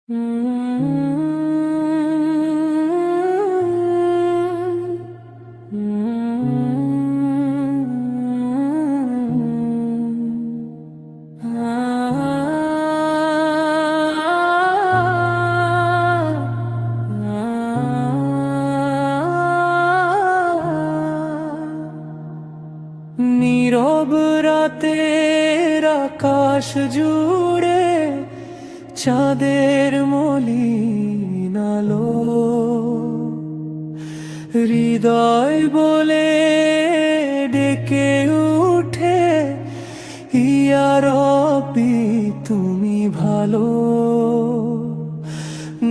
নীরব রাতের আকাশ জুড়ে চাঁদের মলিন আলো, হৃদয় বলে ডেকে উঠে, ইয়া রব্বি তুমি ভালো।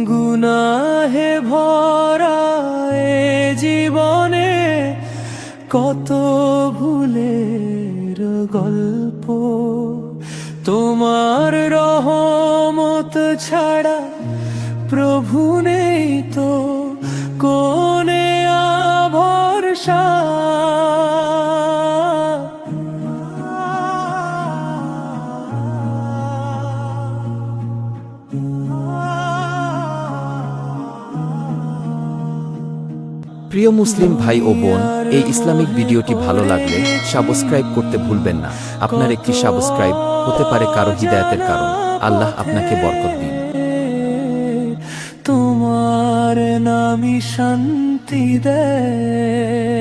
গুনাহে ভরা এ জীবনে কত ভুলের গল্প, তোমার রহমত ছাড়া প্রভু নেই তো কোনে ভরসা। প্রিয় মুসলিম ভাই ও বোন, এই ইসলামিক ভিডিওটি ভালো লাগলে সাবস্ক্রাইব করতে ভুলবেন না। আপনার একটি সাবস্ক্রাইব হতে পারে কারো হিদায়াতের কারণ। আল্লাহ আপনাকে বরকত দিন। তোমার নামই শান্তি দেয়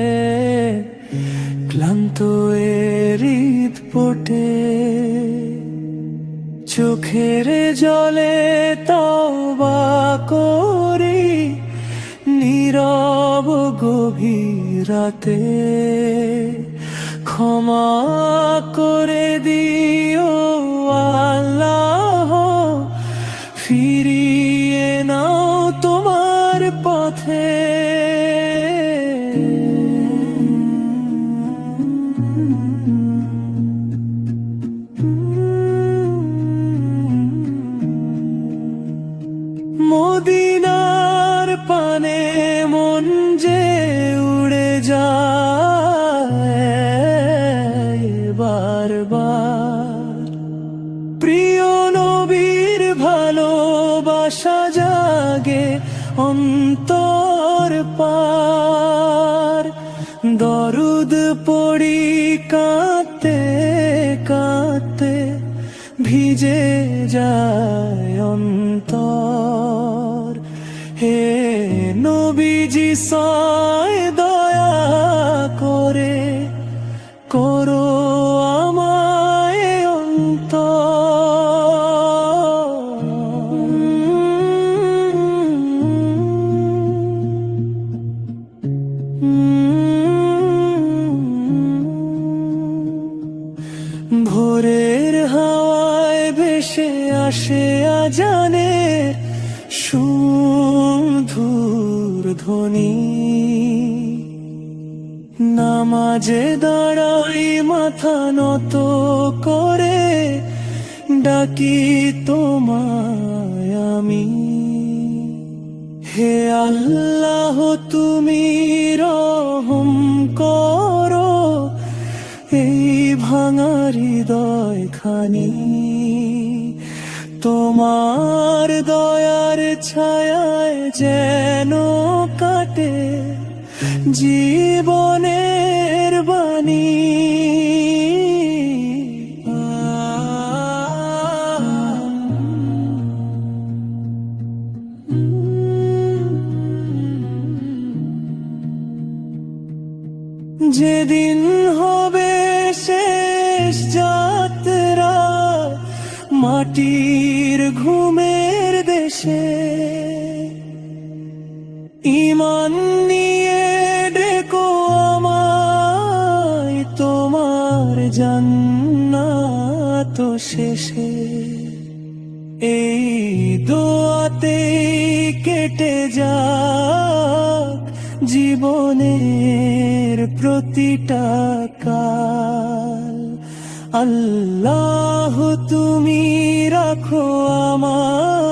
ক্লান্ত হৃদ পটে, চোখের জলে তওবা করি নীরব গভীর রাতে। ক্ষমা করে দিও আল্লাহ, ফিরিয়ে নাও তোমার পথে। মদিনার পানে মন যে উড়ে যায় বারবার, প্রিয় নবীর ভালোবাসা জাগে অন্তর পার। দরুদ পড়ি কাঁদতে কাঁদতে ভিজে যায় অন্তর। হে নবীজি সায় দয়া করে করো আমায় ভোরের হাওয়ায় ভেসে আসে আজানের সুমধুর ধ্বনি। নামাজে দাঁড়াই মাথা নত করে ডাকি তোমায় আমি। হে আল্লাহ তুমি রহম করো এই ভাঙা হৃদয় খানি। তোমার দয়ার ছায়ায় যেন কাটে জীবনের বাণী। যেদিন হবে শেষ যাত্রা মাটির ঘুমের দেশে, ঈমান নিয়ে ডেকো আমায় তোমার জান্নাত শেষে। এই দোয়াতে কেটে যাক জীবনের প্রতিটা কাল। আল্লাহ তুমি রাখো আমার